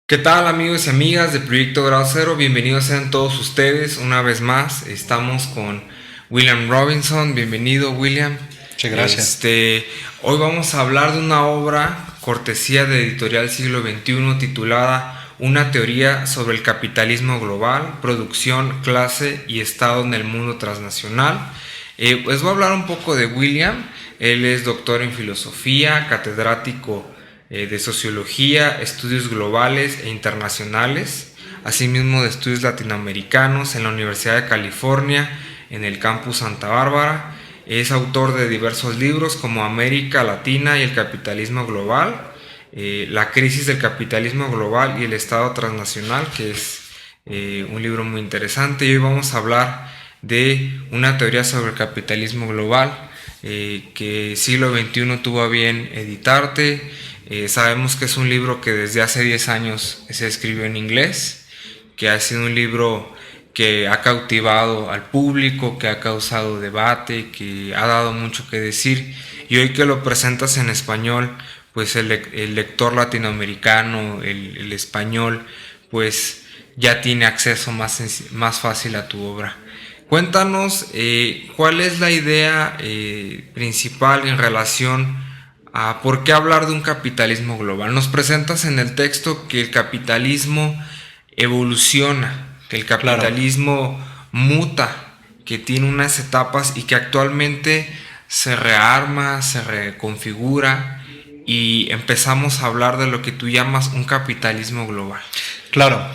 ¿Qué tal amigos y amigas de Proyecto Grado Cero? Bienvenidos sean todos ustedes una vez más. Estamos con William Robinson. Bienvenido, William. Muchas gracias. Hoy vamos a hablar de una obra cortesía de Editorial Siglo XXI titulada Una teoría sobre el capitalismo global, producción, clase y estado en el mundo transnacional. Pues voy a hablar un poco de William. Él es doctor en filosofía, catedrático de Sociología, Estudios Globales e Internacionales, asimismo de Estudios Latinoamericanos en la Universidad de California, en el campus Santa Bárbara. Es autor de diversos libros como América Latina y el capitalismo global, La crisis del capitalismo global y el Estado transnacional, que es un libro muy interesante. Y hoy vamos a hablar de una teoría sobre el capitalismo global que Siglo XXI tuvo a bien editarte. Sabemos que es un libro que desde hace 10 años se escribió en inglés, que ha sido un libro que ha cautivado al público, que ha causado debate, que ha dado mucho que decir, y hoy que lo presentas en español, pues el lector latinoamericano, el español, pues ya tiene acceso más fácil a tu obra. Cuéntanos cuál es la idea principal en relación ¿por qué hablar de un capitalismo global? Nos presentas en el texto que el capitalismo evoluciona, que el capitalismo muta, que tiene unas etapas y que actualmente se rearma, se reconfigura y empezamos a hablar de lo que tú llamas un capitalismo global. Claro,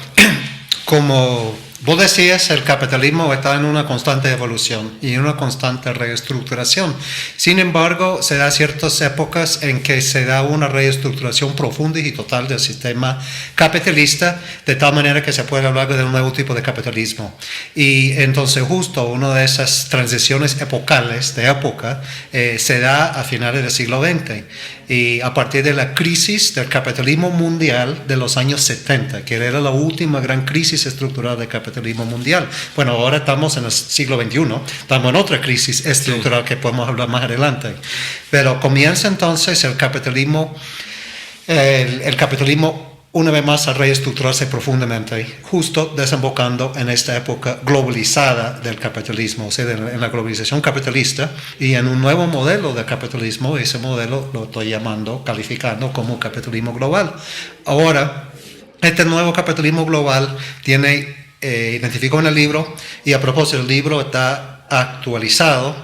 como vos decías, el capitalismo está en una constante evolución y en una constante reestructuración. Sin embargo, se da ciertas épocas en que se da una reestructuración profunda y total del sistema capitalista, de tal manera que se puede hablar de un nuevo tipo de capitalismo. Y entonces justo una de esas transiciones epocales de época se da a finales del siglo XX. Y a partir de la crisis del capitalismo mundial de los años 70, que era la última gran crisis estructural del capitalismo mundial. Bueno, ahora estamos en el siglo XXI, estamos en otra crisis estructural que podemos hablar más adelante. Pero comienza entonces el capitalismo una vez más a reestructurarse profundamente, justo desembocando en esta época globalizada del capitalismo, o sea, en la globalización capitalista y en un nuevo modelo de capitalismo. Ese modelo lo estoy calificando como capitalismo global. Ahora, este nuevo capitalismo global tiene, identificó en el libro, y a propósito el libro está actualizado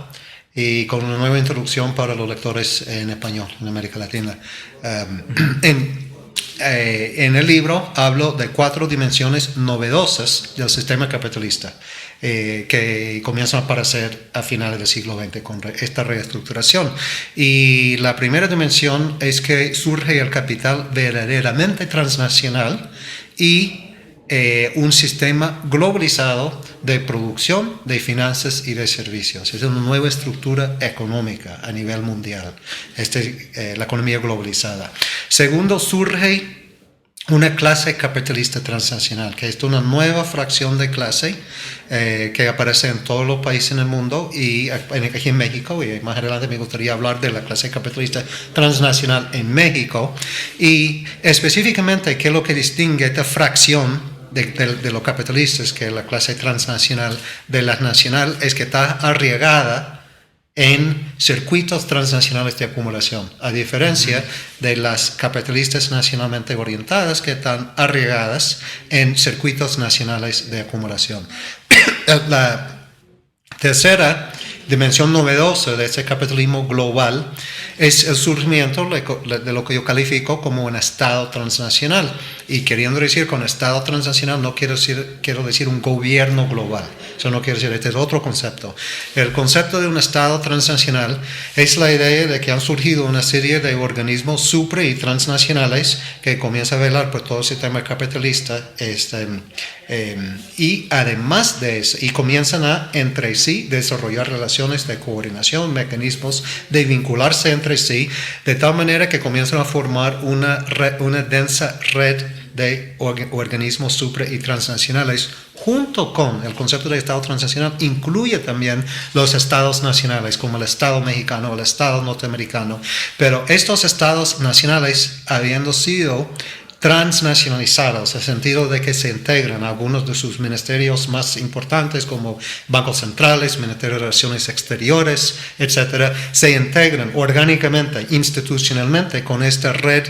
y con una nueva introducción para los lectores en español, en América Latina. En el libro hablo de 4 dimensiones novedosas del sistema capitalista que comienzan a aparecer a finales del siglo XX con esta reestructuración. Y la primera dimensión es que surge el capital verdaderamente transnacional y un sistema globalizado de producción, de finanzas y de servicios. Es una nueva estructura económica a nivel mundial, la economía globalizada. Segundo, surge una clase capitalista transnacional, que es una nueva fracción de clase que aparece en todos los países en el mundo y aquí en México, y más adelante me gustaría hablar de la clase capitalista transnacional en México, y específicamente qué es lo que distingue esta fracción de los capitalistas, que es la clase transnacional de la nacional, es que está arraigada en circuitos transnacionales de acumulación, a diferencia de las capitalistas nacionalmente orientadas que están arraigadas en circuitos nacionales de acumulación. La tercera dimensión novedosa de este capitalismo global es el surgimiento de lo que yo califico como un Estado transnacional. Y queriendo decir con Estado transnacional no quiero decir un gobierno global. Eso no quiere decir, este es otro concepto. El concepto de un Estado transnacional es la idea de que han surgido una serie de organismos supra y transnacionales que comienzan a velar por todo el sistema capitalista y además de eso, y comienzan a entre sí desarrollar relaciones de coordinación, mecanismos de vincularse entre sí, de tal manera que comienzan a formar una densa red de organismos supra y transnacionales. Junto con el concepto de Estado transnacional incluye también los estados nacionales, como el Estado mexicano, el Estado norteamericano. Pero estos estados nacionales, habiendo sido transnacionalizados, en el sentido de que se integran algunos de sus ministerios más importantes como bancos centrales, Ministerio de Relaciones Exteriores, etcétera, se integran orgánicamente, institucionalmente con esta red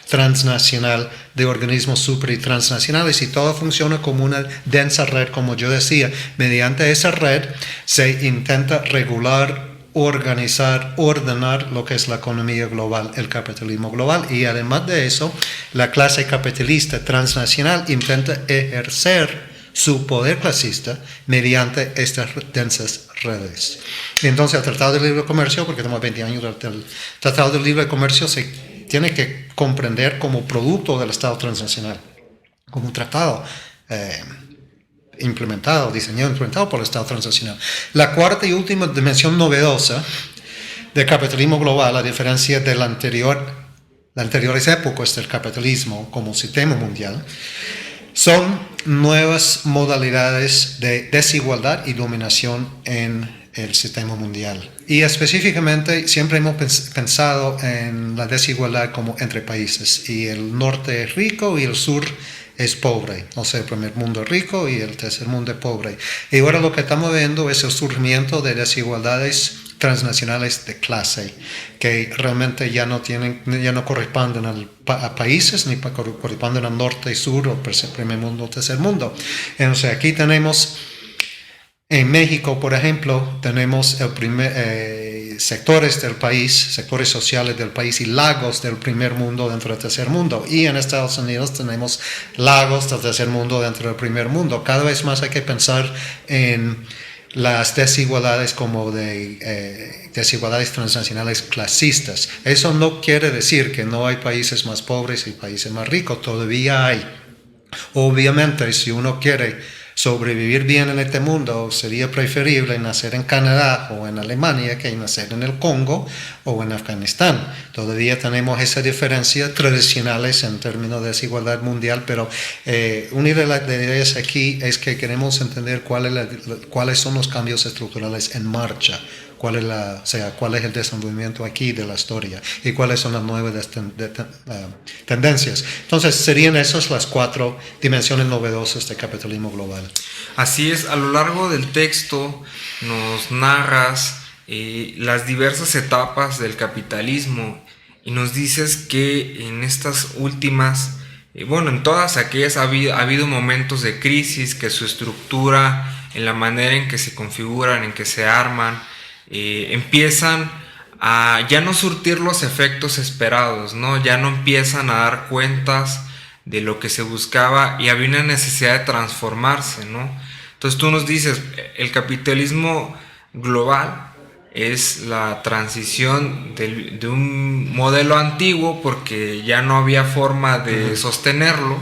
transnacional de organismos super y transnacionales, y todo funciona como una densa red, como yo decía. Mediante esa red se intenta regular, organizar, ordenar lo que es la economía global, el capitalismo global, y además de eso, la clase capitalista transnacional intenta ejercer su poder clasista mediante estas densas redes. Entonces, el Tratado de Libre Comercio, porque tenemos 20 años del Tratado de Libre Comercio, se tiene que comprender como producto del Estado transnacional, como un tratado implementado por el Estado transnacional. La cuarta y última dimensión novedosa del capitalismo global, a diferencia de las anteriores épocas del capitalismo como sistema mundial, son nuevas modalidades de desigualdad y dominación en el sistema mundial. Y específicamente siempre hemos pensado en la desigualdad como entre países, y el norte es rico y el sur es pobre, o sea, el primer mundo es rico y el tercer mundo es pobre. Y ahora lo que estamos viendo es el surgimiento de desigualdades transnacionales de clase, que realmente ya no corresponden a países, ni corresponden al norte y sur, o primer mundo o tercer mundo. Entonces aquí tenemos, en México, por ejemplo, tenemos sectores del país, sectores sociales del país y lagos del primer mundo dentro del tercer mundo. Y en Estados Unidos tenemos lagos del tercer mundo dentro del primer mundo. Cada vez más hay que pensar en las desigualdades como desigualdades transnacionales clasistas. Eso no quiere decir que no hay países más pobres y países más ricos, todavía hay. Obviamente, si uno quiere sobrevivir bien en este mundo, sería preferible nacer en Canadá o en Alemania que nacer en el Congo o en Afganistán. Todavía tenemos esa diferencia tradicionales en términos de desigualdad mundial, pero una de las ideas aquí es que queremos entender cuáles son los cambios estructurales en marcha, cuál es el desenvolvimiento aquí de la historia y cuáles son las nuevas tendencias. Entonces, serían esas las 4 dimensiones novedosas del capitalismo global. Así es, a lo largo del texto nos narras las diversas etapas del capitalismo y nos dices que en estas últimas, en todas aquellas ha habido momentos de crisis, que su estructura, en la manera en que se configuran, en que se arman, empiezan a ya no surtir los efectos esperados, ¿no? Ya no empiezan a dar cuentas de lo que se buscaba y había una necesidad de transformarse, ¿no? Entonces tú nos dices, el capitalismo global es la transición de un modelo antiguo porque ya no había forma de sostenerlo,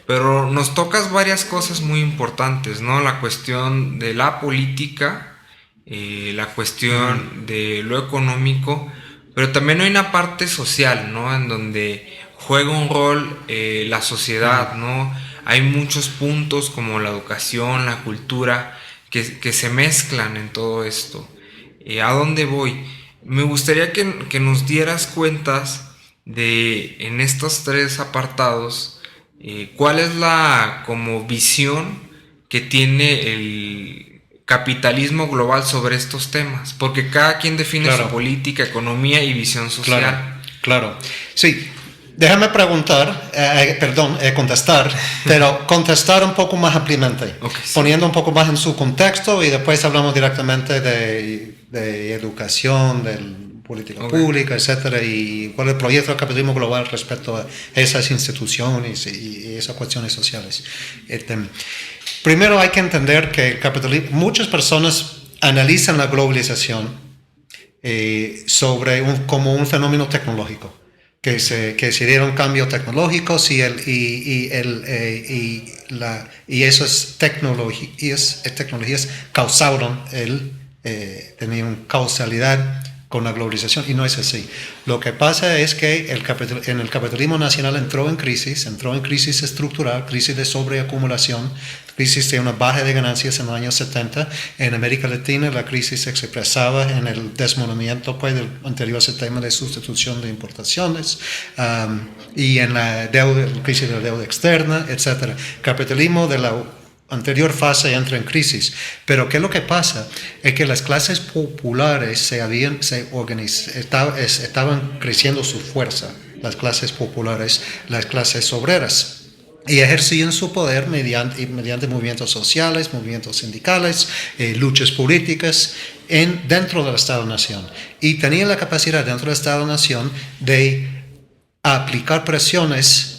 pero nos tocas varias cosas muy importantes, ¿no? La cuestión de la política, la cuestión de lo económico, pero también hay una parte social, ¿no? En donde juega un rol la sociedad, ¿no? Hay muchos puntos como la educación, la cultura, que se mezclan en todo esto. ¿A dónde voy? Me gustaría que nos dieras cuentas de, en estos 3 apartados, cuál es la como visión que tiene el capitalismo global sobre estos temas, porque cada quien define su política, economía y visión social. Claro. Sí, déjame contestar, pero contestar un poco más ampliamente, poniendo un poco más en su contexto, y después hablamos directamente de educación, de política pública, etcétera, y cuál es el proyecto del capitalismo global respecto a esas instituciones y esas cuestiones sociales. Primero hay que entender que el capitalismo, muchas personas analizan la globalización como un fenómeno tecnológico, que se dieron cambios tecnológicos y esas tecnologías causaron tenían causalidad con la globalización, y no es así. Lo que pasa es que en el capitalismo nacional entró en crisis estructural, crisis de sobreacumulación, crisis de una baja de ganancias en los años 70. En América Latina la crisis se expresaba en el desmoronamiento pues, del anterior sistema de sustitución de importaciones y en la crisis de la deuda externa, etc. Capitalismo de la anterior fase entra en crisis. Pero ¿qué es lo que pasa? Es que las clases populares estaban creciendo su fuerza, las clases populares, las clases obreras, y ejercían su poder mediante movimientos sociales, movimientos sindicales, luchas políticas dentro del Estado-Nación. Y tenían la capacidad dentro del Estado-Nación de aplicar presiones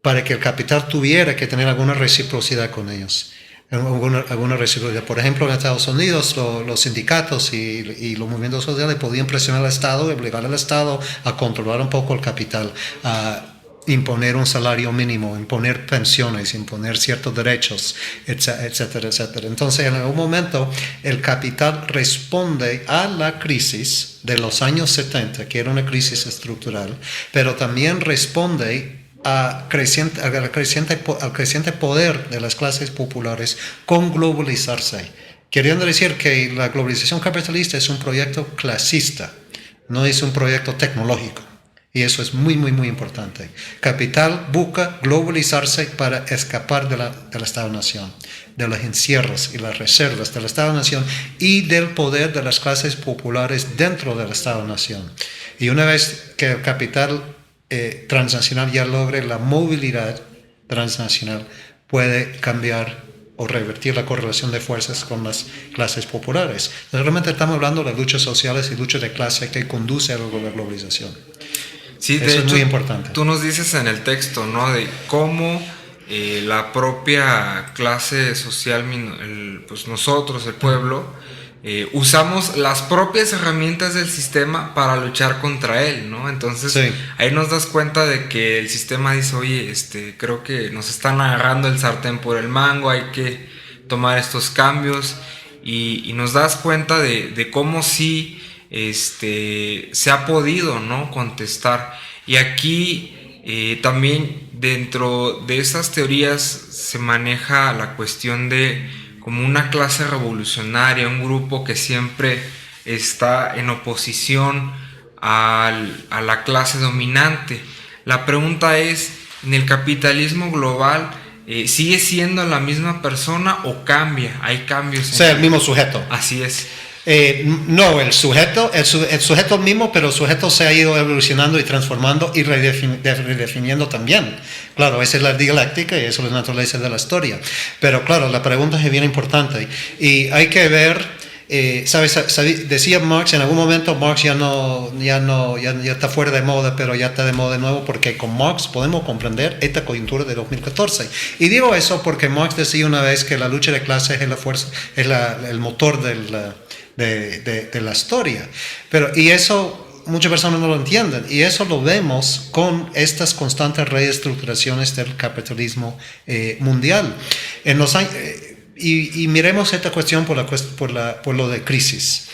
para que el capital tuviera que tener alguna reciprocidad con ellos. Alguna reciprocidad. Por ejemplo, en Estados Unidos los sindicatos y los movimientos sociales podían presionar al Estado y obligar al Estado a controlar un poco el capital, a imponer un salario mínimo, imponer pensiones, imponer ciertos derechos, etcétera, etcétera. Entonces, en algún momento, el capital responde a la crisis de los años 70, que era una crisis estructural, pero también responde al creciente poder de las clases populares con globalizarse. Queriendo decir que la globalización capitalista es un proyecto clasista, no es un proyecto tecnológico. Y eso es muy, muy, muy importante. Capital busca globalizarse para escapar del Estado-Nación, de los encierros y las reservas del Estado-Nación y del poder de las clases populares dentro del Estado-Nación. Y una vez que el capital transnacional ya logre la movilidad transnacional, puede cambiar o revertir la correlación de fuerzas con las clases populares. Realmente estamos hablando de luchas sociales y luchas de clase que conduce a la globalización. Sí, de Eso hecho, es muy importante. Tú nos dices en el texto, ¿no? De cómo la propia clase social, pues nosotros, el pueblo, usamos las propias herramientas del sistema para luchar contra él, ¿no? Entonces, sí, ahí nos das cuenta de que el sistema dice, oye, creo que nos están agarrando el sartén por el mango, hay que tomar estos cambios, y nos das cuenta de cómo sí se ha podido, ¿no?, contestar. Y aquí también dentro de esas teorías se maneja la cuestión de como una clase revolucionaria, un grupo que siempre está en oposición a la clase dominante. La pregunta es, ¿en el capitalismo global sigue siendo la misma persona o cambia? ¿Hay cambios? O sea, el mismo sujeto. Así es. No, el sujeto mismo, pero el sujeto se ha ido evolucionando y transformando y redefiniendo también. Claro, esa es la dialéctica y esa es la naturaleza de la historia. Pero claro, la pregunta es bien importante y hay que ver, decía Marx, en algún momento Marx ya está fuera de moda, pero ya está de moda de nuevo porque con Marx podemos comprender esta coyuntura de 2014. Y digo eso porque Marx decía una vez que la lucha de clases es la fuerza, es el motor de la historia. Y eso muchas personas no lo entienden, y eso lo vemos con estas constantes reestructuraciones del capitalismo mundial. En los años, y miremos esta cuestión por lo de crisis.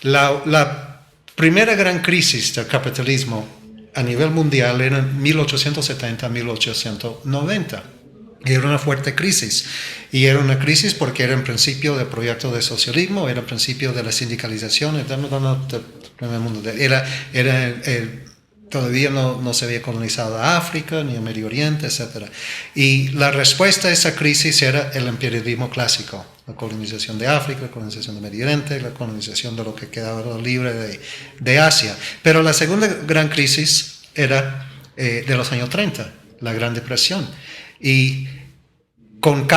La primera gran crisis del capitalismo a nivel mundial era en 1870-1890. Era una fuerte crisis, y era una crisis porque era en principio del proyecto de socialismo, era en principio de la sindicalización, todavía no se había colonizado a África ni a Medio Oriente, etc. Y la respuesta a esa crisis era el imperialismo clásico, la colonización de África, la colonización de Medio Oriente, la colonización de lo que quedaba libre de Asia. Pero la segunda gran crisis era de los años 30, la Gran Depresión. Y con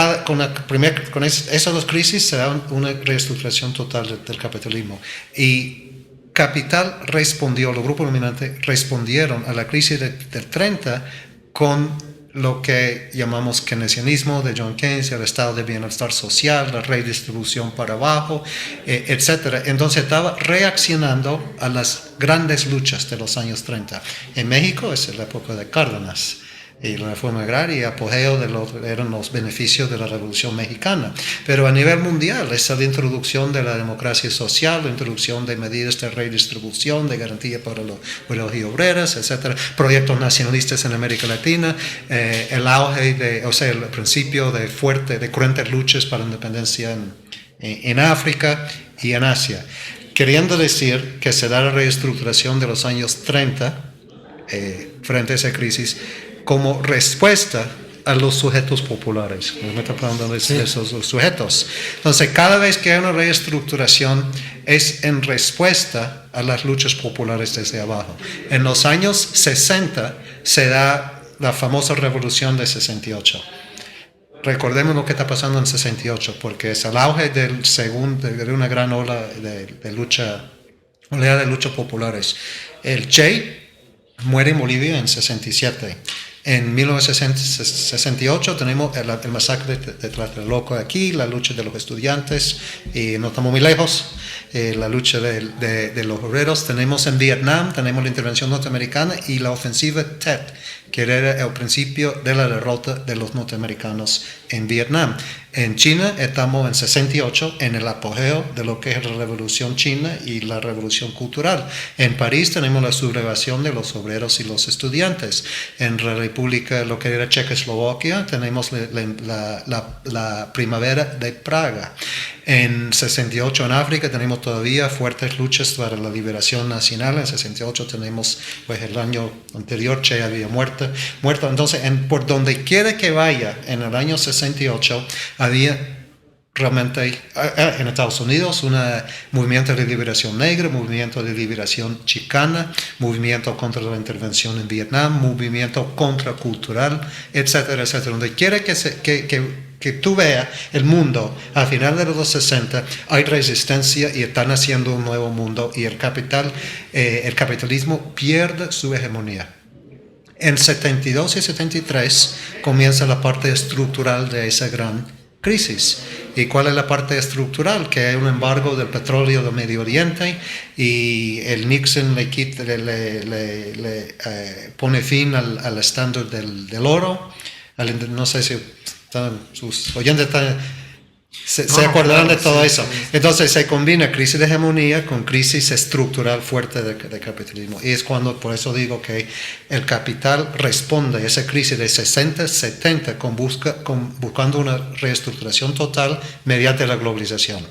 esas dos crisis se da una reestructuración total del capitalismo. Y Capital respondió, los grupos dominantes respondieron a la crisis del 30 con lo que llamamos keynesianismo de John Keynes, el estado de bienestar social, la redistribución para abajo, etc. Entonces estaba reaccionando a las grandes luchas de los años 30. En México es la época de Cárdenas. y la reforma agraria y apogeo eran los beneficios de la Revolución Mexicana. Pero a nivel mundial, esa la introducción de la democracia social, la introducción de medidas de redistribución, de garantía para los obreros y obreras, etcétera, proyectos nacionalistas en América Latina, el auge el principio de cruentes luchas para la independencia en África y en Asia. Queriendo decir que se da la reestructuración de los años 30 frente a esa crisis como respuesta a los sujetos populares. Me está hablando de esos sujetos. Entonces, cada vez que hay una reestructuración es en respuesta a las luchas populares desde abajo. En los años 60 se da la famosa revolución de 68. Recordemos lo que está pasando en 68, porque es el auge de una gran oleada de luchas populares. El Che muere en Bolivia en 67. En 1968 tenemos el masacre de Tlatelolco aquí, la lucha de los estudiantes, y no estamos muy lejos, la lucha de los obreros. Tenemos en Vietnam, tenemos la intervención norteamericana y la ofensiva Tet, que era el principio de la derrota de los norteamericanos en Vietnam. En China estamos en 68, en el apogeo de lo que es la revolución china y la revolución cultural. En París tenemos la sublevación de los obreros y los estudiantes. En la República, lo que era Checoslovaquia, tenemos la primavera de Praga. En 68 en África tenemos todavía fuertes luchas para la liberación nacional. En 68 tenemos, pues el año anterior Che había muerto. Entonces, por donde quiera que vaya, en el año 68 había realmente en Estados Unidos un movimiento de liberación negra, movimiento de liberación chicana, movimiento contra la intervención en Vietnam, movimiento contracultural, etcétera, etcétera. Donde quiera que tú veas el mundo, al final de los 60 hay resistencia y están haciendo un nuevo mundo y el capitalismo pierde su hegemonía. En 72 y 73 comienza la parte estructural de esa gran crisis. ¿Y cuál es la parte estructural? Que hay un embargo del petróleo del Medio Oriente y el Nixon le pone fin al estándar del oro. No sé si sus oyentes se acordarán de todo eso. Entonces se combina crisis de hegemonía con crisis estructural fuerte de capitalismo. Y es cuando, por eso digo que el capital responde a esa crisis de 60-70 buscando una reestructuración total mediante la globalización.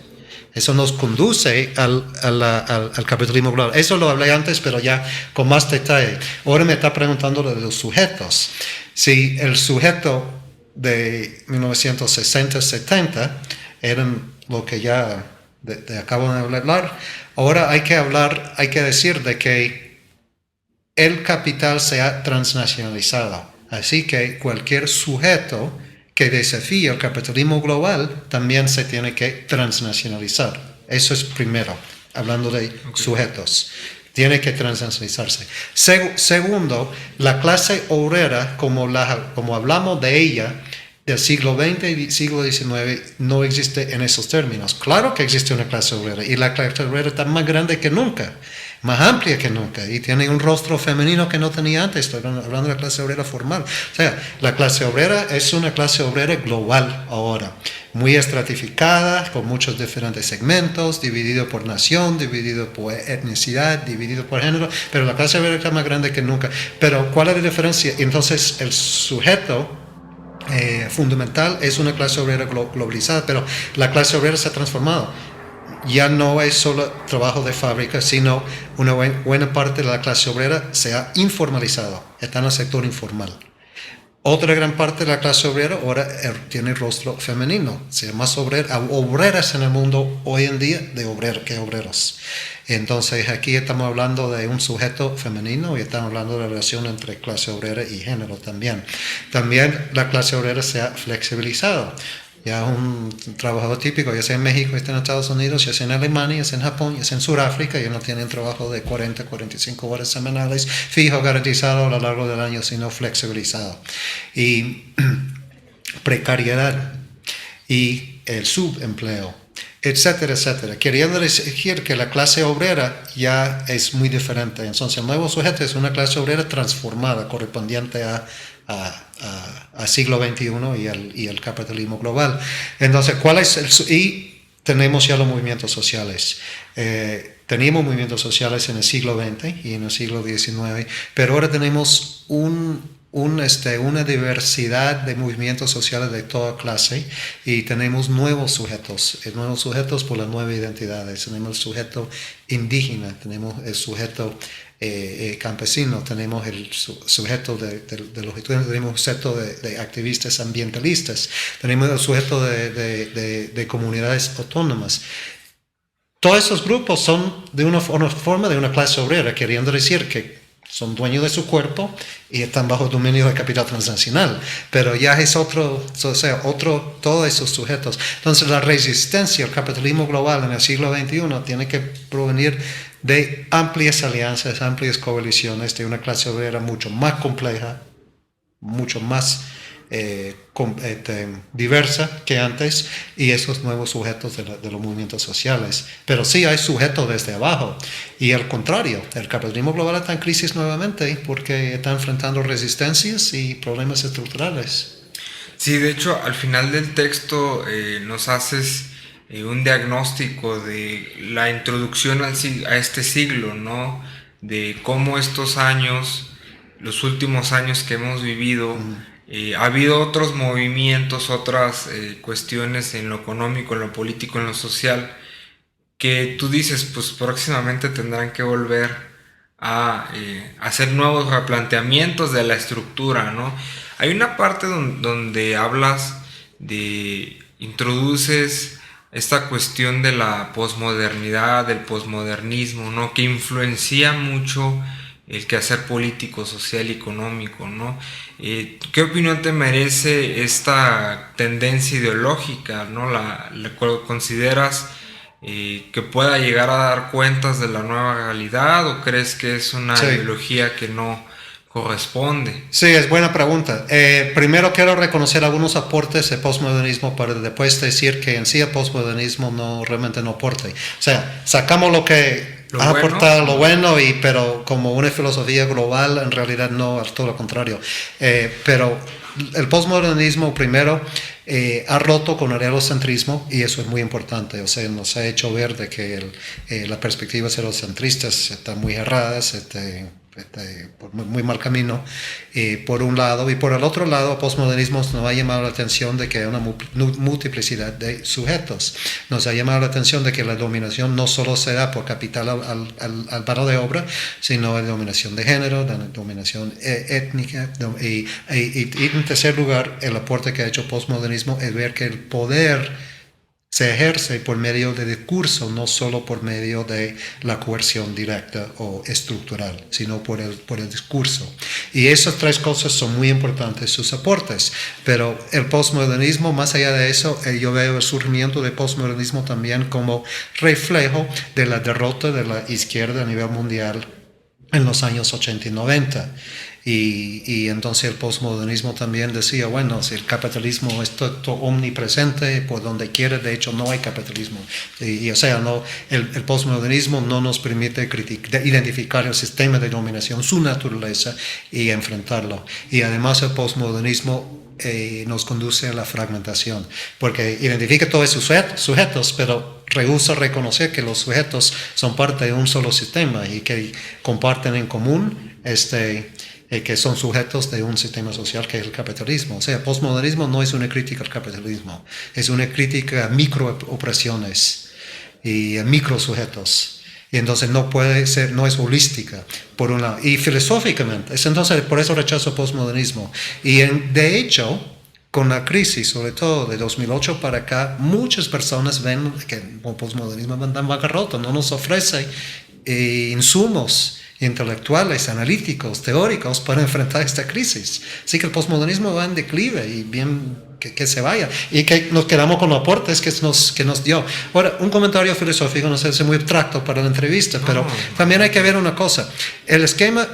Eso nos conduce al capitalismo global. Eso lo hablé antes, pero ya con más detalle. Ahora me está preguntando de los sujetos. Si el sujeto de 1960-70 eran lo que ya acabo de hablar. Ahora hay que decir de que el capital se ha transnacionalizado. Así que cualquier sujeto que desafíe el capitalismo global también se tiene que transnacionalizar. Eso es primero, hablando de sujetos. Tiene que transnacionalizarse. Segundo, la clase obrera, como hablamos de ella, del siglo XX y siglo XIX, no existe en esos términos. Claro que existe una clase obrera, y la clase obrera está más grande que nunca, más amplia que nunca, y tiene un rostro femenino que no tenía antes. Estoy hablando de la clase obrera formal. O sea, la clase obrera es una clase obrera global ahora, muy estratificada, con muchos diferentes segmentos, dividido por nación, dividido por etnicidad, dividido por género, pero la clase obrera está más grande que nunca. Pero ¿cuál es la diferencia? Entonces, el sujeto fundamental es una clase obrera globalizada, pero la clase obrera se ha transformado. Ya no es solo trabajo de fábrica, sino una buena parte de la clase obrera se ha informalizado, está en el sector informal. Otra gran parte de la clase obrera ahora tiene rostro femenino, hay más obreras en el mundo hoy en día que obreros. Entonces aquí estamos hablando de un sujeto femenino y estamos hablando de la relación entre clase obrera y género también. También la clase obrera se ha flexibilizado. Ya un trabajador típico, ya sea en México, ya sea en Estados Unidos, ya sea en Alemania, ya sea en Japón, ya sea en Sudáfrica, ya no tienen trabajo de 40, 45 horas semanales fijo, garantizado a lo largo del año, sino flexibilizado. Y precariedad y el subempleo etcétera, etcétera. Queriendo decir que la clase obrera ya es muy diferente. Entonces, el nuevo sujeto es una clase obrera transformada, correspondiente a siglo XXI y el capitalismo global. Entonces, y tenemos ya los movimientos sociales. Teníamos movimientos sociales en el siglo XX y en el siglo XIX, pero ahora tenemos una diversidad de movimientos sociales de toda clase y tenemos nuevos sujetos por las nuevas identidades. Tenemos el sujeto indígena, tenemos el sujeto campesino, tenemos el sujeto de los estudiantes, tenemos el sujeto de activistas ambientalistas, tenemos el sujeto de comunidades autónomas. Todos esos grupos son de una forma de una clase obrera, queriendo decir que son dueños de su cuerpo y están bajo el dominio del capital transnacional, pero ya es todos esos sujetos. Entonces la resistencia al capitalismo global en el siglo XXI tiene que provenir de amplias alianzas, amplias coaliciones, de una clase obrera mucho más compleja, mucho más diversa que antes, y esos nuevos sujetos de los movimientos sociales. Pero sí hay sujetos desde abajo, y al contrario, el capitalismo global está en crisis nuevamente porque está enfrentando resistencias y problemas estructurales. Sí, de hecho, al final del texto nos haces un diagnóstico de la introducción a este siglo, ¿no? De cómo estos años, los últimos años que hemos vivido, ha habido otros movimientos, otras cuestiones en lo económico, en lo político, en lo social, que tú dices, pues próximamente tendrán que volver a hacer nuevos replanteamientos de la estructura, ¿no? Hay una parte donde hablas introduces esta cuestión de la posmodernidad, del posmodernismo, ¿no? Que influencia mucho el quehacer político, social y económico, ¿no? ¿Qué opinión te merece esta tendencia ideológica, ¿no? ¿Consideras que pueda llegar a dar cuentas de la nueva realidad o crees que es una ideología que no corresponde? Sí, es buena pregunta. Primero quiero reconocer algunos aportes del postmodernismo para después decir que en sí el postmodernismo realmente no aporta. O sea, sacamos lo que ha aportado lo bueno, pero como una filosofía global, en realidad no, todo lo contrario. Pero el postmodernismo primero ha roto con el eurocentrismo y eso es muy importante. O sea, nos ha hecho ver de que las perspectivas eurocentristas están muy erradas, por muy mal camino, por un lado, y por el otro lado el postmodernismo nos ha llamado la atención de que hay una multiplicidad de sujetos. Nos ha llamado la atención de que la dominación no solo se da por capital al mano de obra, sino la dominación de género, la dominación étnica, y en tercer lugar, el aporte que ha hecho el postmodernismo es ver que el poder se ejerce por medio de discurso, no solo por medio de la coerción directa o estructural, sino por el discurso. Y esas tres cosas son muy importantes, sus aportes. Pero el postmodernismo, más allá de eso, yo veo el surgimiento del postmodernismo también como reflejo de la derrota de la izquierda a nivel mundial en los años 80 y 90. Y entonces el postmodernismo también decía, bueno, si el capitalismo es todo omnipresente, por donde quiera, de hecho no hay capitalismo. O sea, el postmodernismo no nos permite identificar el sistema de dominación, su naturaleza, y enfrentarlo. Y además el postmodernismo nos conduce a la fragmentación, porque identifica todos esos sujetos, pero rehúsa reconocer que los sujetos son parte de un solo sistema y que comparten en común que son sujetos de un sistema social que es el capitalismo. O sea, el postmodernismo no es una crítica al capitalismo, es una crítica a microopresiones y a microsujetos. Y entonces no puede ser, no es holística, por un lado. Y filosóficamente, entonces por eso rechazo el postmodernismo. Y de hecho, con la crisis, sobre todo de 2008 para acá, muchas personas ven que el postmodernismo anda en bancarrota, no nos ofrece insumos intelectuales, analíticos, teóricos para enfrentar esta crisis. Así que el postmodernismo va en declive y bien que se vaya. Y que nos quedamos con los aportes que nos dio. Ahora, un comentario filosófico, no sé, es muy abstracto para la entrevista, pero también hay que ver una cosa. El esquema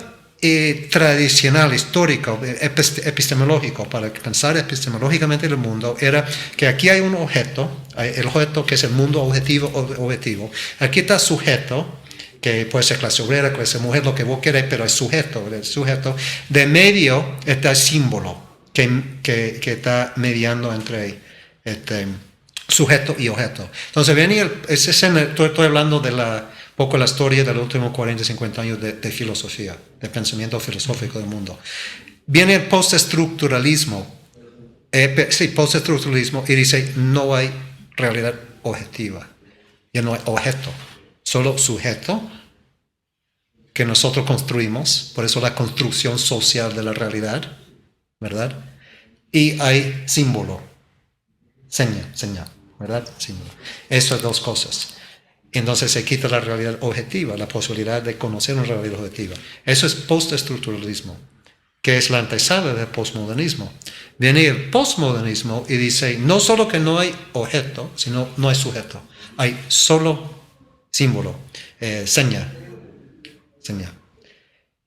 tradicional, histórico, epistemológico, para pensar epistemológicamente el mundo, era que aquí hay un objeto, el objeto que es el mundo objetivo. Aquí está sujeto, que puede ser clase obrera, puede ser mujer, lo que vos querés, pero es sujeto. El sujeto. De medio está el símbolo que está mediando entre sujeto y objeto. Entonces, estoy hablando de poco la historia de los últimos 40, 50 años de filosofía, de pensamiento filosófico del mundo. Viene el postestructuralismo, y dice, no hay realidad objetiva, ya no hay objeto, solo sujeto que nosotros construimos, por eso la construcción social de la realidad, ¿verdad? Y hay símbolo, seña, ¿verdad? Símbolo. Esas dos cosas. Entonces se quita la realidad objetiva, la posibilidad de conocer una realidad objetiva. Eso es postestructuralismo, que es la antesala del postmodernismo. Viene el postmodernismo y dice, no solo que no hay objeto, sino no hay sujeto. Hay solo símbolo, seña.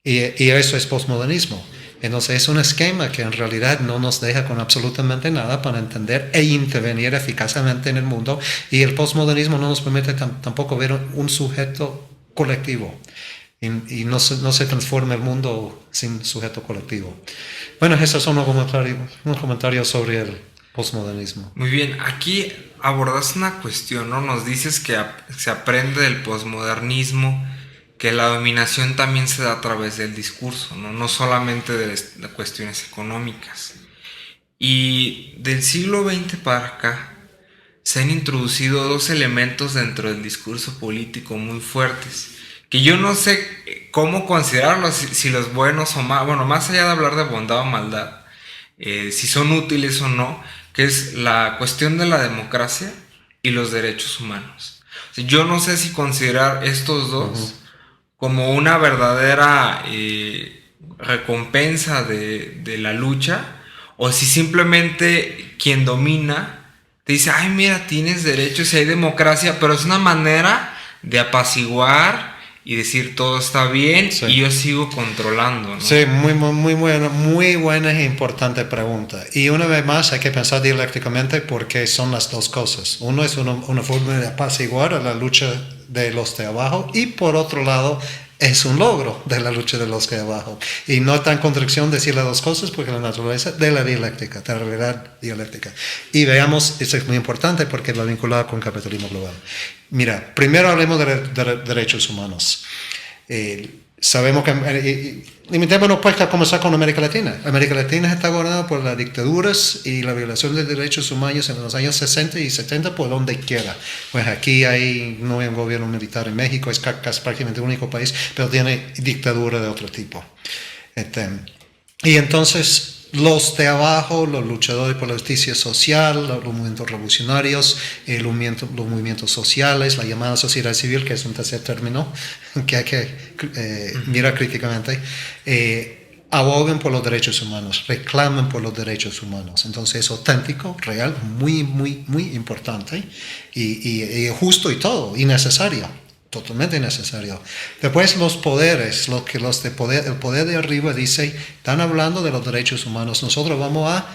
Y eso es postmodernismo. Entonces es un esquema que en realidad no nos deja con absolutamente nada para entender e intervenir eficazmente en el mundo, y el postmodernismo no nos permite tampoco ver un sujeto colectivo y no se transforma el mundo sin sujeto colectivo. Bueno, esos son unos comentarios sobre el postmodernismo. Muy bien, aquí abordas una cuestión, ¿no? Nos dices que se aprende del postmodernismo que la dominación también se da a través del discurso, no solamente de cuestiones económicas. Y del siglo XX para acá se han introducido dos elementos dentro del discurso político muy fuertes, que yo no sé cómo considerarlos, si los buenos o malos, bueno, más allá de hablar de bondad o maldad, si son útiles o no, que es la cuestión de la democracia y los derechos humanos. O sea, yo no sé si considerar estos dos como una verdadera recompensa de la lucha, o si simplemente quien domina te dice, ay, mira, tienes derechos y hay democracia, pero es una manera de apaciguar y decir todo está bien, sí, y yo sigo controlando, ¿no? Sí, muy buena e importante pregunta. Y una vez más hay que pensar dialécticamente porque son las dos cosas. Uno es una forma de apaciguar a la lucha de los de abajo, y por otro lado es un logro de la lucha de los de abajo. Y no está en contradicción decir las dos cosas, porque la naturaleza de la dialéctica, de la realidad dialéctica. Y veamos, eso es muy importante porque lo vinculado con el capitalismo global. Mira, primero hablemos de derechos humanos. Sabemos que, limitémonos pues a comenzar con América Latina. América Latina está gobernada por las dictaduras y la violación de derechos humanos en los años 60 y 70 por donde quiera. Pues aquí no hay un gobierno militar en México, es prácticamente el único país, pero tiene dictadura de otro tipo. Y entonces los de abajo, los luchadores por la justicia social, los movimientos revolucionarios, los movimientos sociales, la llamada sociedad civil, que es un tercer término que hay que mirar críticamente, abogan por los derechos humanos, reclaman por los derechos humanos. Entonces es auténtico, real, muy importante y justo y todo, y necesario. Totalmente innecesario. Después los poderes, el poder de arriba dice, están hablando de los derechos humanos, nosotros vamos a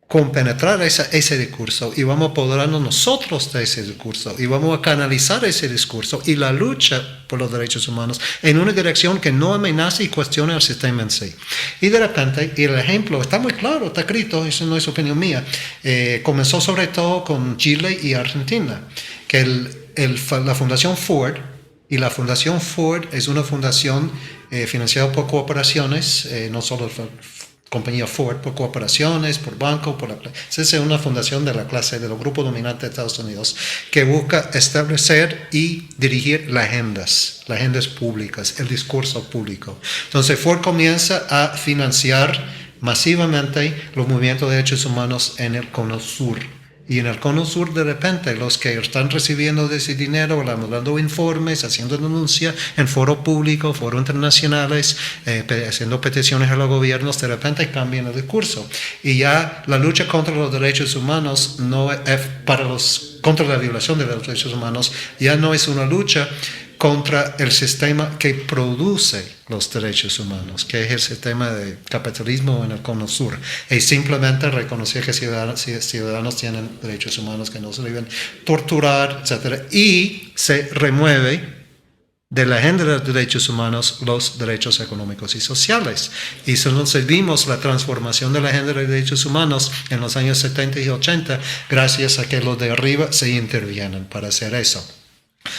compenetrar ese discurso y vamos a apoderarnos nosotros de ese discurso y vamos a canalizar ese discurso y la lucha por los derechos humanos en una dirección que no amenace y cuestione al sistema en sí. Y de repente, y el ejemplo está muy claro, está escrito, eso no es opinión mía, comenzó sobre todo con Chile y Argentina, que la Fundación Ford, y la Fundación Ford es una fundación financiada por corporaciones, no solo compañía Ford, por corporaciones, por bancos, es una fundación de la clase, de los grupos dominantes de Estados Unidos, que busca establecer y dirigir las agendas públicas, el discurso público. Entonces Ford comienza a financiar masivamente los movimientos de derechos humanos en el Cono Sur. Y en el Cono Sur, de repente, los que están recibiendo de ese dinero, dando informes, haciendo denuncias en foro público, foros internacionales, haciendo peticiones a los gobiernos, de repente cambian el discurso. Y ya la lucha contra los derechos humanos, contra la violación de los derechos humanos, ya no es una lucha contra el sistema que produce los derechos humanos, que es el sistema de capitalismo en el Cono Sur, y simplemente reconocer que ciudadanos tienen derechos humanos, que no se deben torturar, etc. Y se remueve de la agenda de los derechos humanos los derechos económicos y sociales. Y si nos vimos la transformación de la agenda de derechos humanos en los años 70 y 80, gracias a que los de arriba se intervienen para hacer eso.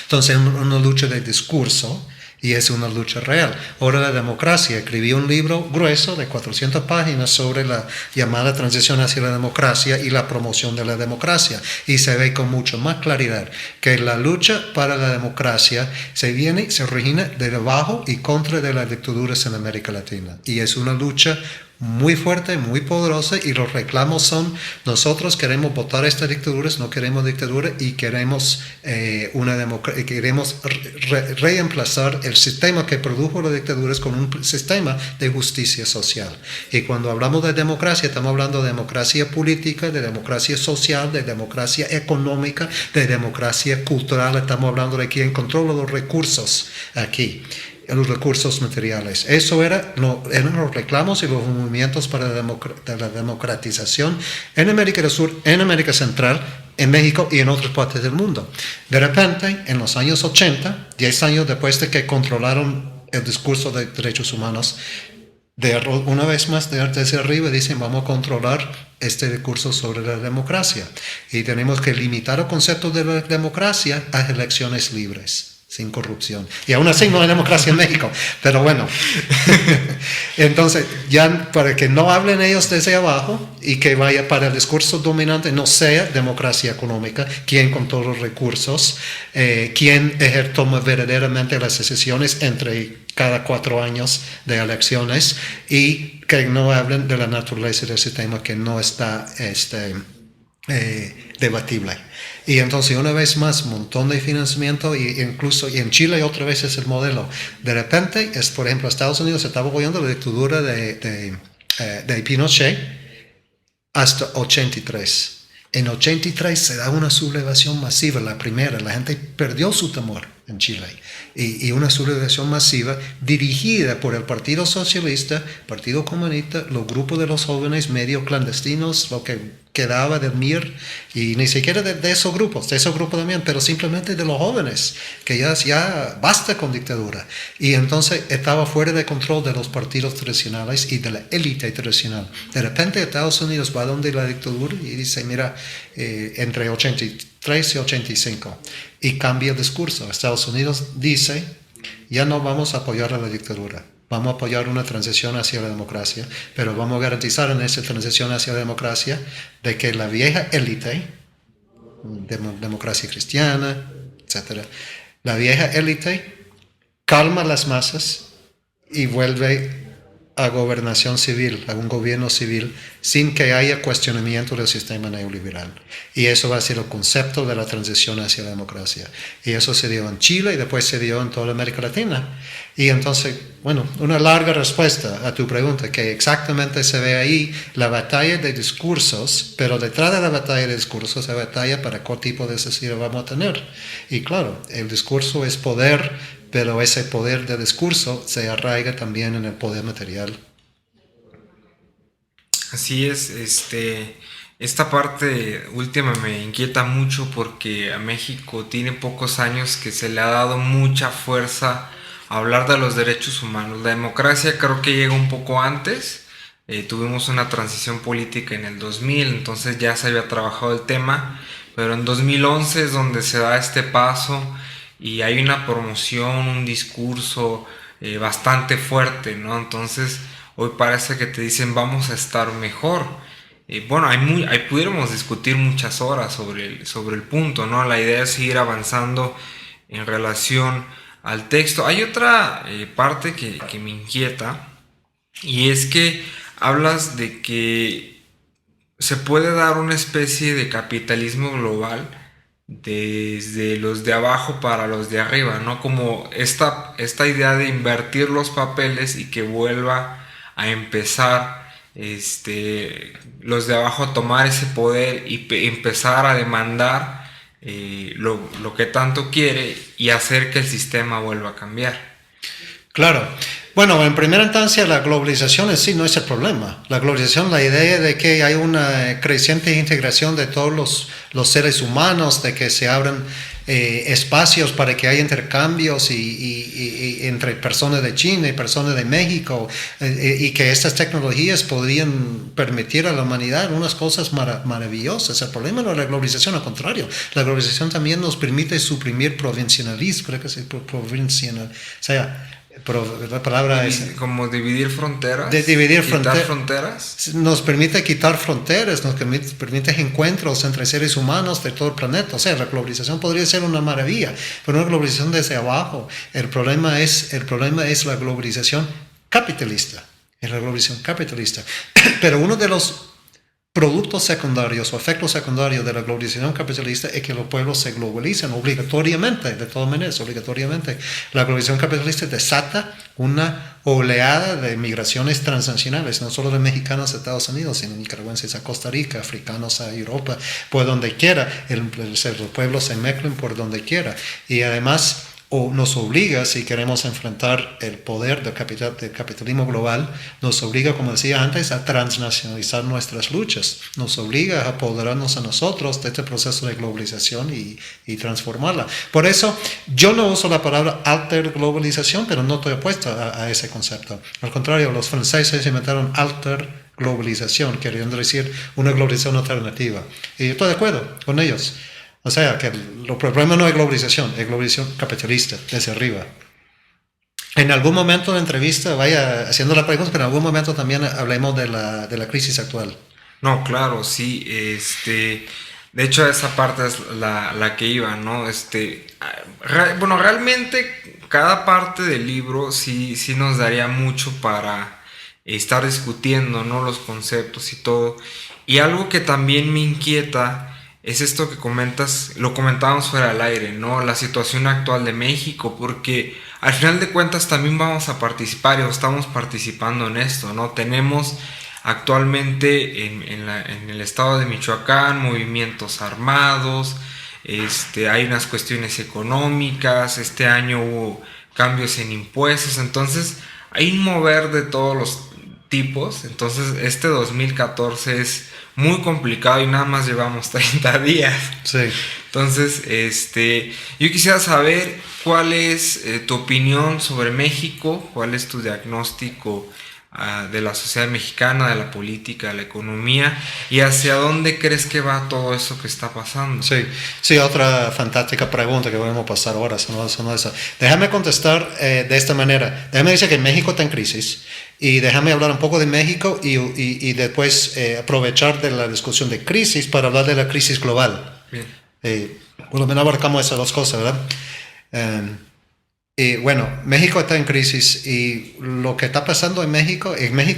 Entonces, es una lucha de discurso y es una lucha real. Ahora la democracia, escribí un libro grueso de 400 páginas sobre la llamada transición hacia la democracia y la promoción de la democracia. Y se ve con mucha más claridad que la lucha para la democracia se origina de abajo y contra de las dictaduras en América Latina. Y es una lucha muy fuerte, muy poderosa, y los reclamos son: nosotros queremos votar estas dictaduras, no queremos dictadura, y queremos reemplazar el sistema que produjo las dictaduras con un sistema de justicia social. Y cuando hablamos de democracia, estamos hablando de democracia política, de democracia social, de democracia económica, de democracia cultural. Estamos hablando de quien controla los recursos aquí, los recursos materiales. Eso eran los reclamos y los movimientos para la democratización en América del Sur, en América Central, en México y en otras partes del mundo. De repente, en los años 80, 10 años después de que controlaron el discurso de derechos humanos, una vez más desde arriba dicen: vamos a controlar este discurso sobre la democracia, y tenemos que limitar el concepto de la democracia a elecciones libres, sin corrupción. Y aún así no hay democracia en México, pero bueno. Entonces, ya para que no hablen ellos desde abajo y que vaya para el discurso dominante, no sea democracia económica, quien con todos los recursos, quien toma verdaderamente las decisiones entre cada 4 años de elecciones, y que no hablen de la naturaleza del sistema, que no está debatible. Y entonces, una vez más, un montón de financiamiento, y incluso y en Chile otra vez es el modelo. De repente, por ejemplo, Estados Unidos estaba apoyando la dictadura de Pinochet hasta 83. En 83 se da una sublevación masiva, la primera. La gente perdió su temor en Chile. Y una sublevación masiva dirigida por el Partido Socialista, Partido Comunista, los grupos de los jóvenes medio clandestinos, lo que quedaba del MIR, y ni siquiera de esos grupos también, pero simplemente de los jóvenes, que ya basta con dictadura. Y entonces estaba fuera de control de los partidos tradicionales y de la élite tradicional. De repente Estados Unidos va donde la dictadura y dice: mira, entre 83 y 85, y cambia el discurso. Estados Unidos dice: ya no vamos a apoyar a la dictadura, vamos a apoyar una transición hacia la democracia, pero vamos a garantizar en esa transición hacia la democracia de que la vieja élite, democracia cristiana, etc., la vieja élite calma las masas y vuelve a gobernación civil, a un gobierno civil, sin que haya cuestionamiento del sistema neoliberal. Y eso va a ser el concepto de la transición hacia la democracia. Y eso se dio en Chile y después se dio en toda América Latina. Y entonces, bueno, una larga respuesta a tu pregunta, que exactamente se ve ahí la batalla de discursos, pero detrás de la batalla de discursos se batalla para qué tipo de sociedad vamos a tener. Y claro, el discurso es poder, pero ese poder de discurso se arraiga también en el poder material. Así es, esta parte última me inquieta mucho, porque a México tiene pocos años que se le ha dado mucha fuerza a hablar de los derechos humanos. La democracia creo que llega un poco antes. Tuvimos una transición política en el 2000, entonces ya se había trabajado el tema, pero en 2011 es donde se da este paso y hay una promoción, un discurso bastante fuerte, ¿no? Entonces hoy parece que te dicen: vamos a estar mejor. Bueno, pudiéramos discutir muchas horas sobre el punto, ¿no? La idea es seguir avanzando en relación al texto. Hay otra parte que me inquieta, y es que hablas de que se puede dar una especie de capitalismo global desde los de abajo para los de arriba, ¿no? Como esta idea de invertir los papeles y que vuelva a empezar los de abajo a tomar ese poder y empezar a demandar lo que tanto quiere y hacer que el sistema vuelva a cambiar. Claro. Bueno, en primera instancia la globalización en sí no es el problema. La globalización, la idea de que hay una creciente integración de todos los seres humanos, de que se abran espacios para que haya intercambios y entre personas de China y personas de México, y que estas tecnologías podrían permitir a la humanidad unas cosas maravillosas. El problema no es la globalización, al contrario. La globalización también nos permite suprimir provincialismo, creo que es provincial, o sea, la palabra es como dividir fronteras, quitar fronteras. Nos permite quitar fronteras, nos permite encuentros entre seres humanos de todo el planeta. O sea, la globalización podría ser una maravilla, pero una globalización desde abajo. El problema es la globalización capitalista. Es la globalización capitalista. Pero uno de los productos secundarios o efectos secundarios de la globalización capitalista es que los pueblos se globalizan obligatoriamente, de todas maneras, obligatoriamente. La globalización capitalista desata una oleada de migraciones transnacionales, no solo de mexicanos a Estados Unidos, sino nicaragüenses a Costa Rica, africanos a Europa, por donde quiera, los pueblos se mezclan por donde quiera. Y además nos obliga, si queremos enfrentar el poder del capitalismo global, nos obliga, como decía antes, a transnacionalizar nuestras luchas, nos obliga a apoderarnos a nosotros de este proceso de globalización y transformarla. Por eso, yo no uso la palabra alter globalización, pero no estoy opuesto a ese concepto. Al contrario, los franceses inventaron alter globalización, queriendo decir una globalización alternativa. Y estoy de acuerdo con ellos. O sea, que el problema no es globalización capitalista, desde arriba. En algún momento de la entrevista, vaya haciendo la pregunta, pero en algún momento también hablemos de la crisis actual. No, claro, sí. De hecho, esa parte es la que iba, ¿no? Bueno, realmente cada parte del libro sí nos daría mucho para estar discutiendo, ¿no? Los conceptos y todo. Y algo que también me inquieta es esto que comentas, lo comentábamos fuera del aire, ¿no? La situación actual de México, porque al final de cuentas también vamos a participar o estamos participando en esto, ¿no? Tenemos actualmente en el estado de Michoacán movimientos armados, hay unas cuestiones económicas, este año hubo cambios en impuestos, entonces hay un mover de todos los tipos, entonces este 2014 es muy complicado y nada más llevamos 30 días. Sí. Entonces, yo quisiera saber cuál es tu opinión sobre México, cuál es tu diagnóstico de la sociedad mexicana, de la política, de la economía y hacia dónde crees que va todo eso que está pasando. Sí, otra fantástica pregunta que podemos pasar horas. ¿No? Eso. Déjame contestar de esta manera. Déjame decir que México está en crisis. Y déjame hablar un poco de México y después aprovechar de la discusión de crisis para hablar de la crisis global. Bien. Por lo menos abarcamos esas dos cosas, ¿verdad? Y bueno, México está en crisis y lo que está pasando en México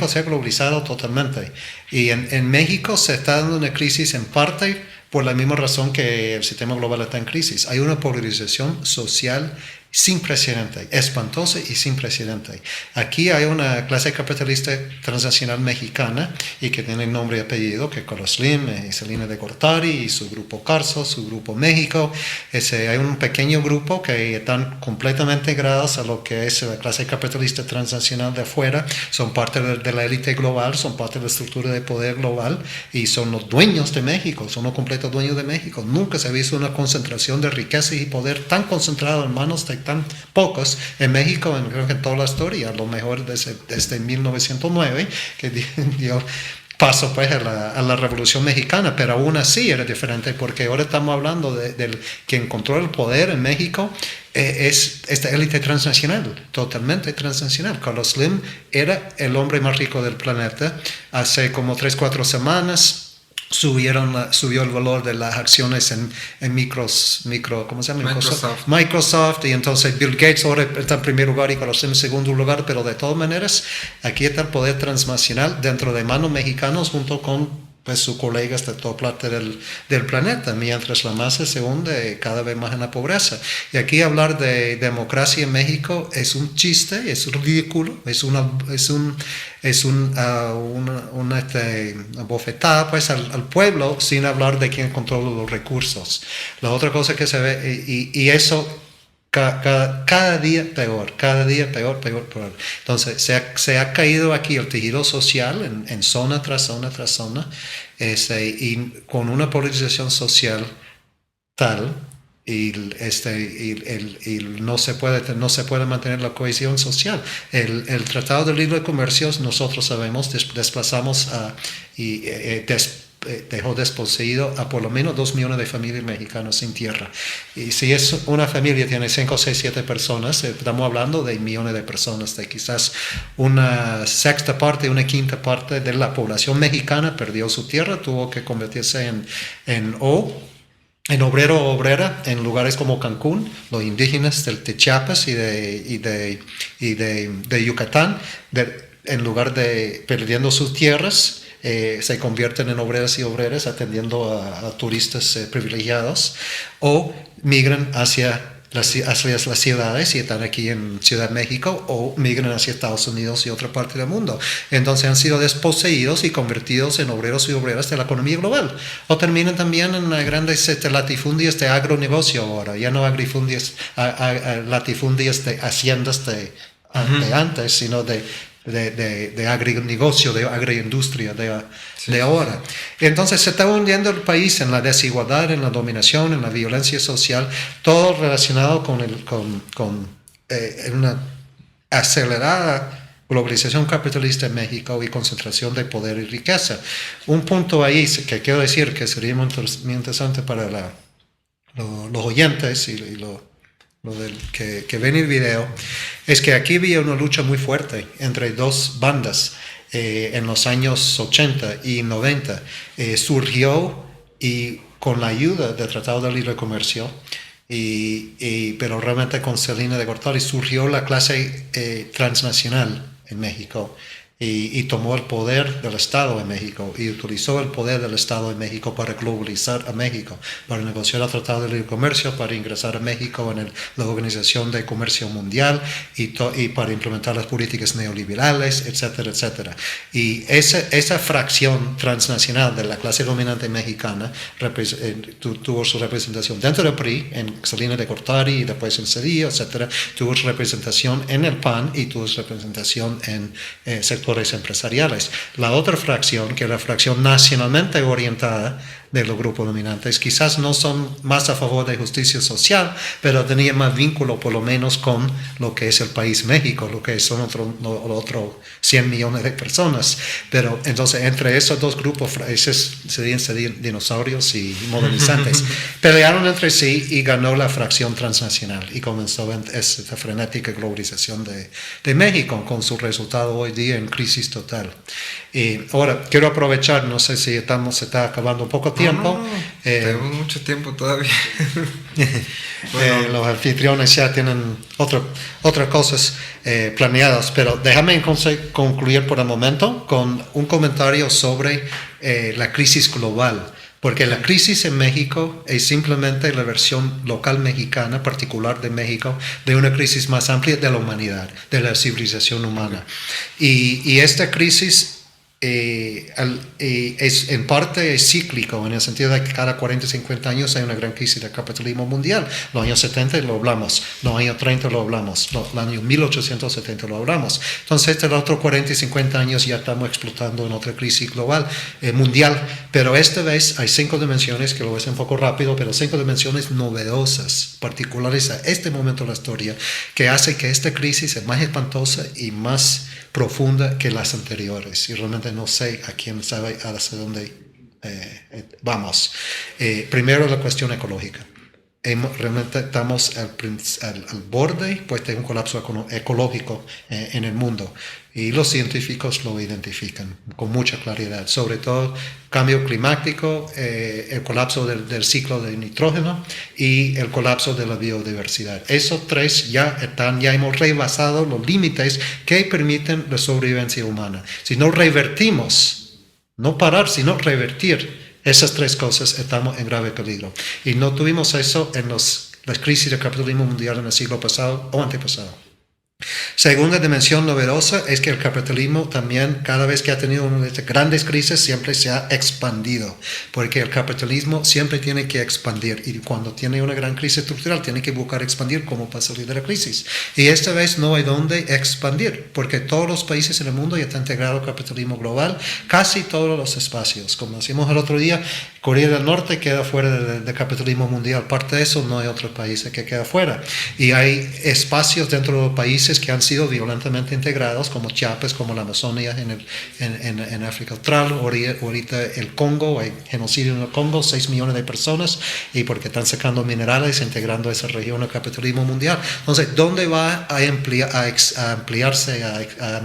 se ha globalizado totalmente. Y en México se está dando una crisis en parte por la misma razón que el sistema global está en crisis. Hay una polarización social sin precedente, espantosa y sin precedente. Aquí hay una clase capitalista transnacional mexicana y que tiene nombre y apellido, que Carlos Slim, Salinas de Gortari y su grupo Carso, su grupo México. Hay un pequeño grupo que están completamente integrados a lo que es la clase capitalista transnacional de afuera, son parte de la élite global, son parte de la estructura de poder global y son los dueños de México, son los completos dueños de México. Nunca se ha visto una concentración de riqueza y poder tan concentrado en manos de tan pocos en México, creo que en toda la historia, a lo mejor desde 1909, que dio paso pues a la Revolución Mexicana, pero aún así era diferente, porque ahora estamos hablando de quien controla el poder en México, es esta élite transnacional, totalmente transnacional. Carlos Slim era el hombre más rico del planeta. Hace como 3-4 semanas subió el valor de las acciones en ¿cómo se llama? Microsoft, y entonces Bill Gates ahora está en primer lugar y Carlos Slim en segundo lugar, pero de todas maneras aquí está el poder transnacional dentro de manos mexicanos junto con pues sus colegas de toda parte del planeta, mientras la masa se hunde cada vez más en la pobreza. Y aquí hablar de democracia en México es un chiste, es ridículo, es una una bofetada pues, al pueblo sin hablar de quién controla los recursos. La otra cosa que se ve, y eso cada día peor, peor. Entonces se ha caído aquí el tejido social en zona tras zona tras zona, y con una polarización social tal, y no se puede mantener la cohesión social. El Tratado de Libre Comercio, nosotros sabemos, desplazamos dejó desposeído a por lo menos 2 millones de familias mexicanas sin tierra. Y si es una familia tiene 5, 6, 7 personas, estamos hablando de millones de personas, de quizás una sexta parte, una quinta parte de la población mexicana perdió su tierra, tuvo que convertirse en obrero o obrera en lugares como Cancún, los indígenas de Chiapas y de Yucatán, en lugar de perdiendo sus tierras, se convierten en obreras y obreras atendiendo a turistas privilegiados, o migran hacia las ciudades y están aquí en Ciudad de México, o migran hacia Estados Unidos y otra parte del mundo. Entonces han sido desposeídos y convertidos en obreros y obreras de la economía global. O terminan también en grandes latifundios de agronegocio ahora, ya no latifundios de haciendas de antes, sino de agronegocio, de agroindustria de ahora. Entonces se está hundiendo el país en la desigualdad, en la dominación, en la violencia social, todo relacionado con una acelerada globalización capitalista en México y concentración de poder y riqueza. Un punto ahí que quiero decir que sería muy interesante para los oyentes y que ven el video, es que aquí había una lucha muy fuerte entre dos bandas en los años 80 y 90. Surgió y con la ayuda del Tratado de Libre Comercio, pero realmente con Salinas de Gortari, surgió la clase transnacional en México. Y tomó el poder del Estado de México y utilizó el poder del Estado de México para globalizar a México, para negociar el Tratado de Libre Comercio, para ingresar a México en la Organización de Comercio Mundial y para implementar las políticas neoliberales, etcétera, etcétera. Y esa fracción transnacional de la clase dominante mexicana tuvo su representación dentro del PRI, en Salinas de Gortari y después en Cedillo, etcétera. Tuvo su representación en el PAN y tuvo su representación en sectores empresariales. La otra fracción, que es la fracción nacionalmente orientada de los grupos dominantes, quizás no son más a favor de justicia social, pero tenían más vínculo por lo menos con lo que es el país México, lo que son otros 100 millones de personas. Pero entonces entre esos dos grupos, serían dinosaurios y modernizantes, pelearon entre sí y ganó la fracción transnacional y comenzó esta frenética globalización de México, con su resultado hoy día en crisis total. Y ahora quiero aprovechar, no sé si se está acabando un poco tiempo. Tenemos mucho tiempo todavía. Bueno, los anfitriones ya tienen otras cosas planeadas, pero déjame entonces concluir por el momento con un comentario sobre la crisis global. Porque la crisis en México es simplemente la versión local mexicana, particular de México, de una crisis más amplia de la humanidad, de la civilización humana. Y esta crisis en parte es cíclico, en el sentido de que cada 40, 50 años hay una gran crisis del capitalismo mundial. Los años 70 lo hablamos, los años 30 lo hablamos, los años 1870 lo hablamos. Entonces, los otros 40 y 50 años ya estamos explotando en otra crisis global, mundial. Pero esta vez hay 5 dimensiones, que lo voy a hacer un poco rápido, pero 5 dimensiones novedosas, particulares a este momento de la historia, que hace que esta crisis sea más espantosa y más profunda que las anteriores. Y realmente no sé a quién sabe hacia dónde vamos. Primero, la cuestión ecológica. Realmente estamos al borde pues, de un colapso ecológico en el mundo, y los científicos lo identifican con mucha claridad, sobre todo cambio climático, el colapso del ciclo de nitrógeno y el colapso de la biodiversidad. Esos 3 ya hemos rebasado los límites que permiten la sobrevivencia humana. Si no revertimos, no parar, sino revertir esas 3 cosas, estamos en grave peligro. Y no tuvimos eso en las crisis del capitalismo mundial en el siglo pasado o antepasado. Segunda dimensión novedosa es que el capitalismo también, cada vez que ha tenido una de estas grandes crisis, siempre se ha expandido, porque el capitalismo siempre tiene que expandir, y cuando tiene una gran crisis estructural, tiene que buscar expandir como para salir de la crisis. Y esta vez no hay dónde expandir, porque todos los países en el mundo ya están integrados al capitalismo global, casi todos los espacios. Como decimos el otro día, Corea del Norte queda fuera del capitalismo mundial. Parte de eso, no hay otro país que queda fuera. Y hay espacios dentro de los países que han sido violentamente integrados, como Chiapas, como la Amazonia en África Austral. Ahorita el Congo, hay genocidio en el Congo, 6 millones de personas, y porque están sacando minerales, integrando esa región al capitalismo mundial. Entonces, ¿dónde va a ampliarse, a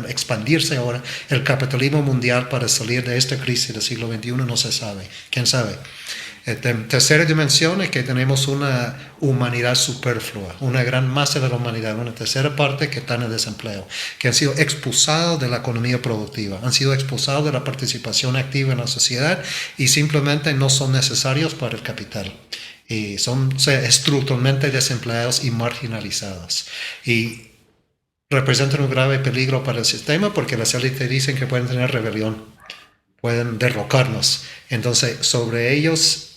expandirse ahora el capitalismo mundial para salir de esta crisis del siglo XXI? No se sabe. ¿Quién sabe? Tercera dimensión es que tenemos una humanidad superflua, una gran masa de la humanidad, una tercera parte que está en el desempleo, que han sido expulsados de la economía productiva, han sido expulsados de la participación activa en la sociedad y simplemente no son necesarios para el capital. Y son estructuralmente desempleados y marginalizados. Y representan un grave peligro para el sistema porque las élites dicen que pueden tener rebelión, pueden derrocarnos. Entonces, sobre ellos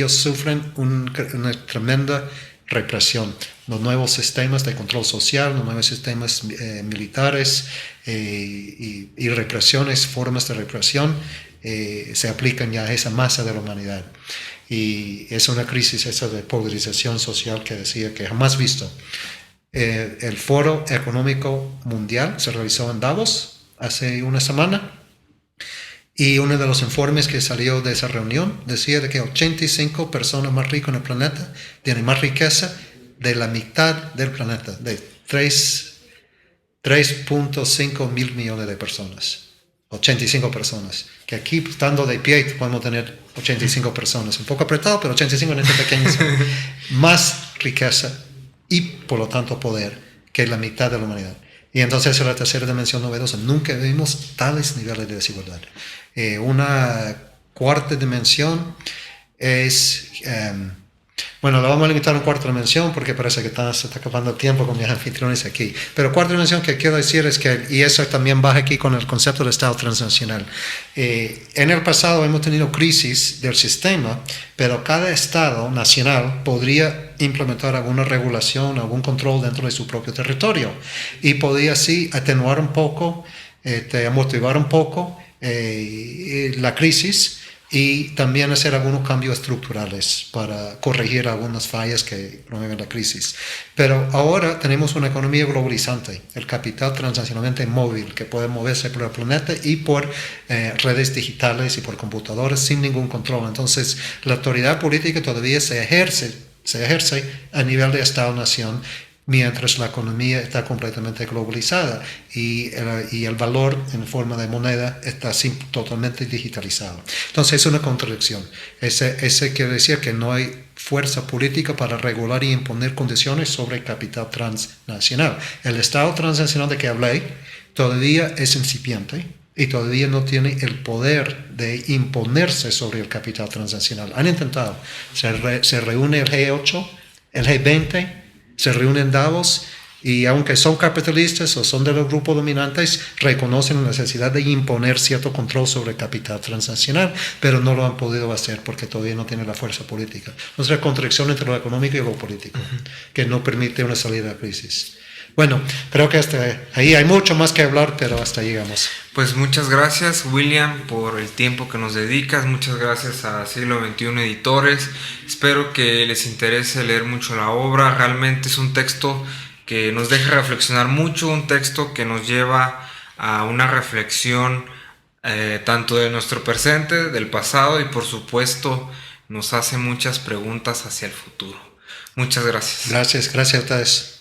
sufren una tremenda represión. Los nuevos sistemas de control social, los nuevos sistemas militares y represiones, formas de represión, se aplican ya a esa masa de la humanidad. Y es una crisis esa de polarización social que decía que jamás visto. El Foro Económico Mundial se realizó en Davos hace una semana. Y uno de los informes que salió de esa reunión decía de que 85 personas más ricas en el planeta tienen más riqueza de la mitad del planeta, de 3.5 mil millones de personas. 85 personas. Que aquí, estando de pie, podemos tener 85 personas. Un poco apretado, pero 85 en este pequeño. Más riqueza y, por lo tanto, poder que la mitad de la humanidad. Y entonces esa es la tercera dimensión novedosa. Nunca vimos tales niveles de desigualdad. Una cuarta dimensión es... bueno, la vamos a limitar a una cuarta dimensión porque parece que se está acabando el tiempo con mis anfitriones aquí. Pero cuarta dimensión que quiero decir es que, y eso también baja aquí con el concepto de Estado transnacional. En el pasado hemos tenido crisis del sistema, pero cada Estado nacional podría implementar alguna regulación, algún control dentro de su propio territorio. Y podría así atenuar un poco, amortiguar un poco la crisis y también hacer algunos cambios estructurales para corregir algunas fallas que promueven la crisis. Pero ahora tenemos una economía globalizante, el capital transnacionalmente móvil que puede moverse por el planeta y por redes digitales y por computadores sin ningún control. Entonces la autoridad política todavía se ejerce a nivel de Estado-nación, mientras la economía está completamente globalizada y el valor en forma de moneda está totalmente digitalizado. Entonces es una contradicción. Ese quiere decir que no hay fuerza política para regular y imponer condiciones sobre el capital transnacional. El Estado transnacional de que hablé todavía es incipiente y todavía no tiene el poder de imponerse sobre el capital transnacional. Han intentado. Se reúne el G8, el G20, se reúnen en Davos y aunque son capitalistas o son de los grupos dominantes, reconocen la necesidad de imponer cierto control sobre el capital transnacional, pero no lo han podido hacer porque todavía no tienen la fuerza política. Es la contradicción entre lo económico y lo político, que no permite una salida de la crisis. Bueno, creo que hasta ahí hay mucho más que hablar, pero hasta ahí llegamos. Pues muchas gracias, William, por el tiempo que nos dedicas. Muchas gracias a Siglo XXI Editores. Espero que les interese leer mucho la obra. Realmente es un texto que nos deja reflexionar mucho, un texto que nos lleva a una reflexión tanto de nuestro presente, del pasado y por supuesto nos hace muchas preguntas hacia el futuro. Muchas gracias. Gracias a ustedes.